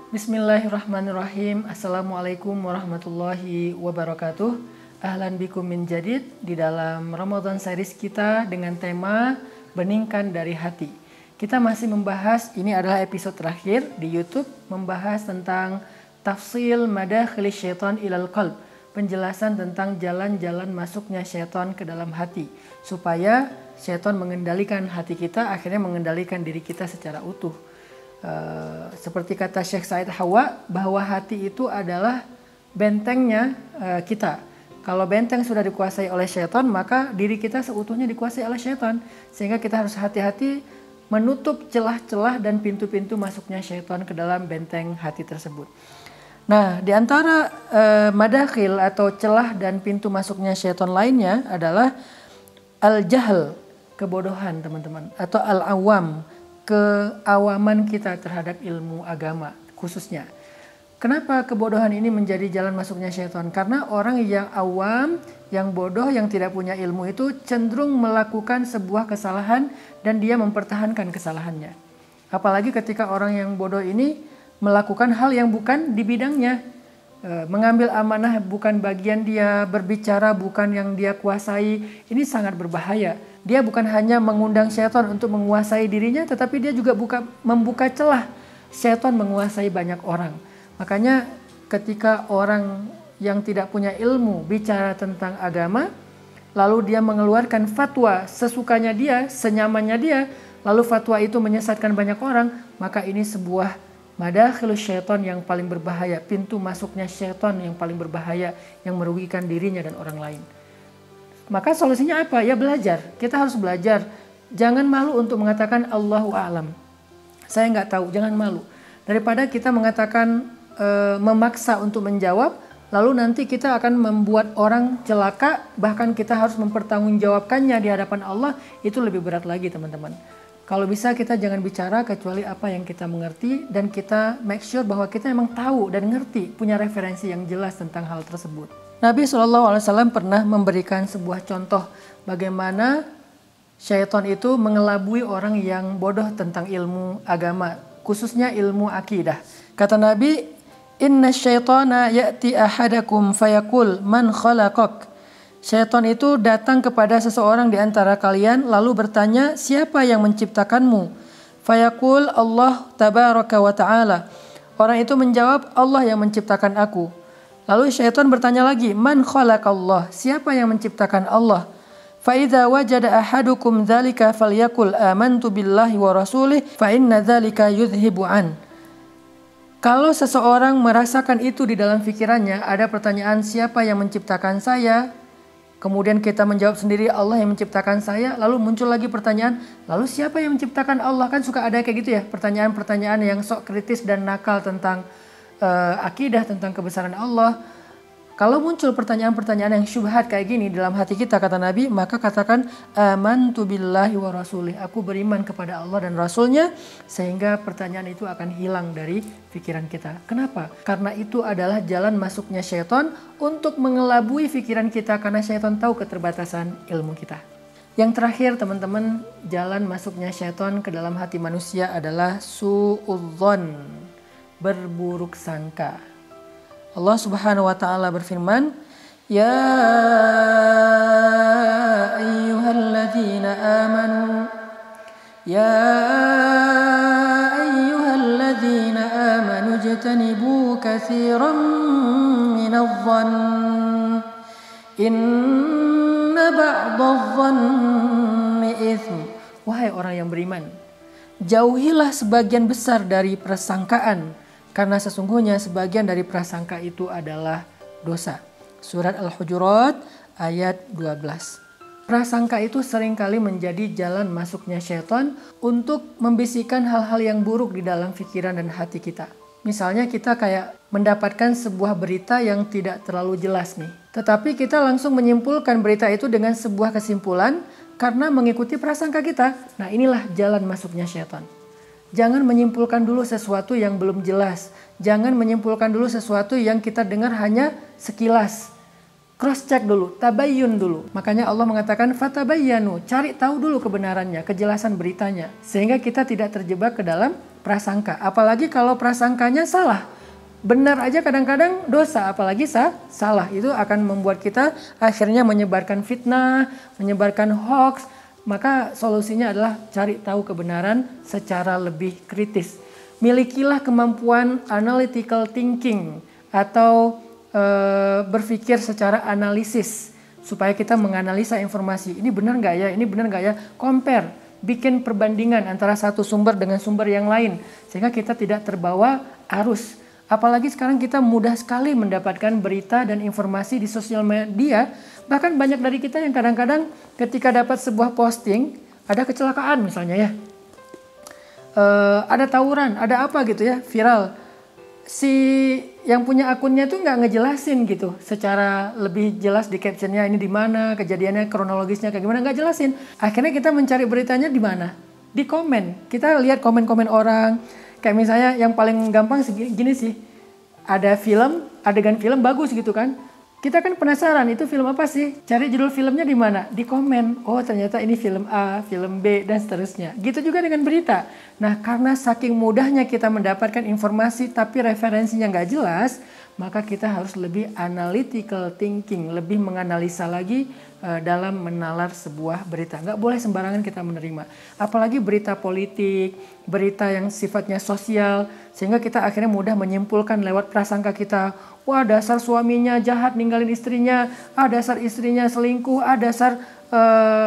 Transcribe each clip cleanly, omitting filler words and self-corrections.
Bismillahirrahmanirrahim. Assalamualaikum warahmatullahi wabarakatuh. Ahlan bikum min jadid di dalam Ramadan series kita dengan tema Beningkan dari Hati. Kita masih membahas, ini adalah episode terakhir di YouTube, membahas tentang tafsil madakhili syaitan ilal qalb, penjelasan tentang jalan-jalan masuknya syaitan ke dalam hati, supaya syaitan mengendalikan hati kita, akhirnya mengendalikan diri kita secara utuh. Seperti kata Syekh Said Hawa, bahwa hati itu adalah bentengnya kita. Kalau benteng sudah dikuasai oleh syaitan, maka diri kita seutuhnya dikuasai oleh syaitan. Sehingga kita harus hati-hati menutup celah-celah dan pintu-pintu masuknya syaitan ke dalam benteng hati tersebut. Nah, di antara madakhil atau celah dan pintu masuknya syaitan lainnya adalah al-jahl, kebodohan teman-teman, atau al-awam, keawaman kita terhadap ilmu agama khususnya. Kenapa kebodohan ini menjadi jalan masuknya syaitan? Karena orang yang awam, yang bodoh, yang tidak punya ilmu itu cenderung melakukan sebuah kesalahan dan dia mempertahankan kesalahannya. Apalagi ketika orang yang bodoh ini melakukan hal yang bukan di bidangnya, mengambil amanah bukan bagian dia, berbicara bukan yang dia kuasai, ini sangat berbahaya. Dia bukan hanya mengundang syaitan untuk menguasai dirinya, tetapi dia juga membuka celah syaitan menguasai banyak orang. Makanya ketika orang yang tidak punya ilmu bicara tentang agama, lalu dia mengeluarkan fatwa sesukanya dia, senyamannya dia, lalu fatwa itu menyesatkan banyak orang, maka ini sebuah madakhilus syaitan yang paling berbahaya, pintu masuknya syaitan yang paling berbahaya, yang merugikan dirinya dan orang lain. Maka solusinya apa? Ya belajar. Kita harus belajar. Jangan malu untuk mengatakan Allahu a'lam. Saya nggak tahu, jangan malu. Daripada kita mengatakan memaksa untuk menjawab, lalu nanti kita akan membuat orang celaka, bahkan kita harus mempertanggungjawabkannya di hadapan Allah, itu lebih berat lagi teman-teman. Kalau bisa kita jangan bicara kecuali apa yang kita mengerti, dan kita make sure bahwa kita memang tahu dan ngerti, punya referensi yang jelas tentang hal tersebut. Nabi SAW pernah memberikan sebuah contoh bagaimana syaitan itu mengelabui orang yang bodoh tentang ilmu agama, khususnya ilmu akidah. Kata Nabi, "Inna syaitana ya'ti ahadakum fayaqul man khalaqak." Syaitan itu datang kepada seseorang di antara kalian lalu bertanya, "Siapa yang menciptakanmu?" Fayaqul, "Allah tabaraka wa ta'ala." Orang itu menjawab, "Allah yang menciptakan aku." Lalu syaitan bertanya lagi, "Man khalaqallah?" Siapa yang menciptakan Allah? Fa idza wajada ahadukum dzalika falyakul amantu billahi wa rasulih fa inna dzalika yudhibu an. Kalau seseorang merasakan itu di dalam pikirannya, ada pertanyaan siapa yang menciptakan saya? Kemudian kita menjawab sendiri Allah yang menciptakan saya. Lalu muncul lagi pertanyaan, lalu siapa yang menciptakan Allah? Kan suka ada kayak gitu ya, pertanyaan-pertanyaan yang sok kritis dan nakal tentang akidah, tentang kebesaran Allah. Kalau muncul pertanyaan-pertanyaan yang syubhat kayak gini dalam hati kita, kata Nabi, maka katakan amantu billahi wa rasulih, aku beriman kepada Allah dan Rasulnya, sehingga pertanyaan itu akan hilang dari pikiran kita. Kenapa? Karena itu adalah jalan masuknya syaitan untuk mengelabui pikiran kita, karena syaitan tahu keterbatasan ilmu kita. Yang terakhir teman-teman, jalan masuknya syaitan ke dalam hati manusia adalah su'udzon, berburuk sangka. Allah Subhanahu wa taala berfirman, "Ya ayyuhalladzina amanu ijtanibu katsiran minadh-dhann inna ba'dadh-dhanni itsm." Wahai orang yang beriman, jauhilah sebagian besar dari persangkaan, karena sesungguhnya sebagian dari prasangka itu adalah dosa. Surat Al-Hujurat ayat 12. Prasangka itu seringkali menjadi jalan masuknya syaitan untuk membisikkan hal-hal yang buruk di dalam pikiran dan hati kita. Misalnya kita kayak mendapatkan sebuah berita yang tidak terlalu jelas nih. Tetapi kita langsung menyimpulkan berita itu dengan sebuah kesimpulan karena mengikuti prasangka kita. Nah, inilah jalan masuknya syaitan. Jangan menyimpulkan dulu sesuatu yang belum jelas. Jangan menyimpulkan dulu sesuatu yang kita dengar hanya sekilas. cross check dulu, tabayyun dulu. Makanya Allah mengatakan fatabayyanu, cari tahu dulu kebenarannya, kejelasan beritanya, sehingga kita tidak terjebak ke dalam prasangka. Apalagi kalau prasangkanya salah. Benar aja kadang-kadang dosa, apalagi salah. Itu akan membuat kita akhirnya menyebarkan fitnah, menyebarkan hoax. Maka solusinya adalah cari tahu kebenaran secara lebih kritis. Milikilah kemampuan analytical thinking atau berpikir secara analisis supaya kita menganalisa informasi. Ini benar nggak ya? Ini benar nggak ya? Compare, bikin perbandingan antara satu sumber dengan sumber yang lain sehingga kita tidak terbawa arus. Apalagi sekarang kita mudah sekali mendapatkan berita dan informasi di sosial media. Bahkan banyak dari kita yang kadang-kadang ketika dapat sebuah posting, ada kecelakaan misalnya ya, ada tawuran, ada apa gitu ya, viral. Si yang punya akunnya tuh nggak ngejelasin gitu secara lebih jelas di captionnya, ini di mana kejadiannya, kronologisnya kayak gimana, nggak jelasin. Akhirnya kita mencari beritanya di mana? Di komen. Kita lihat komen-komen orang. Kayak misalnya yang paling gampang gini sih, ada film, adegan film bagus gitu kan. Kita kan penasaran itu film apa sih? Cari judul filmnya di mana? Di komen. Oh ternyata ini film A, film B, dan seterusnya. Gitu juga dengan berita. Nah karena saking mudahnya kita mendapatkan informasi tapi referensinya nggak jelas, maka kita harus lebih analytical thinking, lebih menganalisa lagi dalam menalar sebuah berita. Nggak boleh sembarangan kita menerima. Apalagi berita politik, berita yang sifatnya sosial, sehingga kita akhirnya mudah menyimpulkan lewat prasangka kita. Wah dasar suaminya jahat ninggalin istrinya, dasar istrinya selingkuh, dasar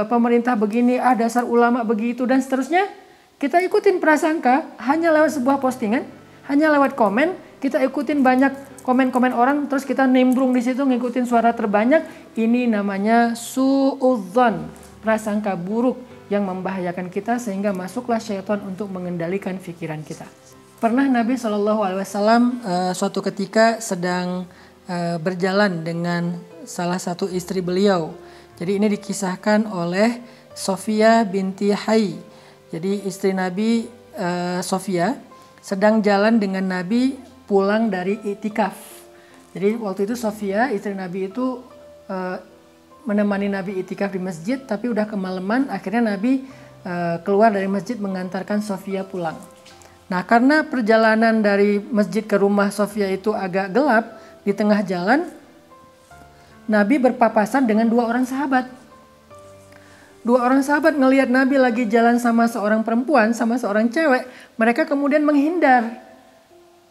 pemerintah begini, dasar ulama begitu, dan seterusnya. Kita ikutin prasangka hanya lewat sebuah postingan, hanya lewat komen, kita ikutin banyak komen-komen orang, terus kita nimbrung di situ ngikutin suara terbanyak. Ini namanya suudzon, prasangka buruk yang membahayakan kita sehingga masuklah syaitan untuk mengendalikan pikiran kita. Pernah Nabi SAW suatu ketika sedang berjalan dengan salah satu istri beliau. Jadi ini dikisahkan oleh Sofia binti Hai. Jadi istri Nabi Sofia sedang jalan dengan Nabi pulang dari itikaf. Jadi waktu itu Sofia istri Nabi itu menemani Nabi itikaf di masjid, tapi udah kemalaman. Akhirnya Nabi keluar dari masjid mengantarkan Sofia pulang. Nah karena perjalanan dari masjid ke rumah Sofia itu agak gelap, di tengah jalan Nabi berpapasan dengan dua orang sahabat. Dua orang sahabat ngelihat Nabi lagi jalan sama seorang perempuan, sama seorang cewek. Mereka kemudian menghindar.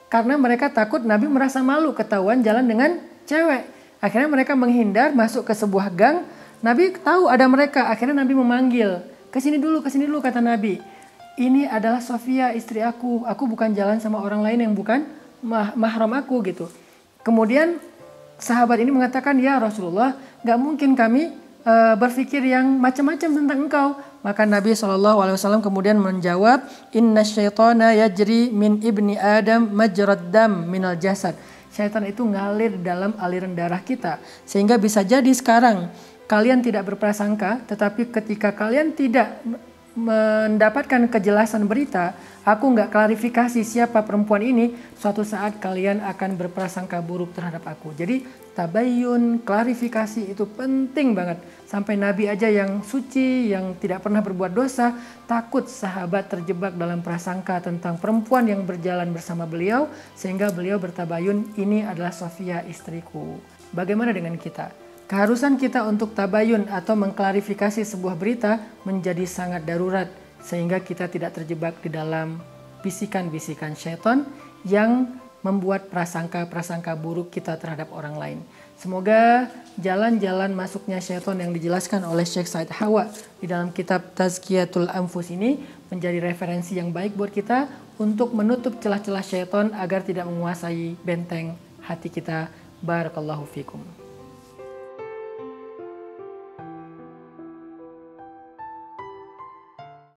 Karena mereka takut Nabi merasa malu ketahuan jalan dengan cewek. Akhirnya mereka menghindar masuk ke sebuah gang. Nabi tahu ada mereka. Akhirnya Nabi memanggil. Kesini dulu kata Nabi. Ini adalah Sofia istri aku. Aku bukan jalan sama orang lain yang bukan mahram aku gitu. Kemudian sahabat ini mengatakan, ya Rasulullah, gak mungkin kami berpikir yang macam-macam tentang engkau. Maka Nabi SAW kemudian menjawab, inna syaitana yajri min ibni Adam majrad dam minal jasad. Syaitan itu ngalir dalam aliran darah kita. Sehingga bisa jadi sekarang kalian tidak berprasangka, tetapi ketika kalian tidak mendapatkan kejelasan berita, aku nggak klarifikasi siapa perempuan ini, suatu saat kalian akan berprasangka buruk terhadap aku. Jadi tabayyun, klarifikasi itu penting banget. Sampai Nabi aja yang suci, yang tidak pernah berbuat dosa, takut sahabat terjebak dalam prasangka tentang perempuan yang berjalan bersama beliau, sehingga beliau bertabayun, ini adalah Sofia istriku. Bagaimana dengan kita? Keharusan kita untuk tabayun atau mengklarifikasi sebuah berita menjadi sangat darurat sehingga kita tidak terjebak di dalam bisikan-bisikan syaitan yang membuat prasangka-prasangka buruk kita terhadap orang lain. Semoga jalan-jalan masuknya syaitan yang dijelaskan oleh Syekh Said Hawa di dalam kitab Tazkiyatul Anfus ini menjadi referensi yang baik buat kita untuk menutup celah-celah syaitan agar tidak menguasai benteng hati kita. Barakallahu fikum.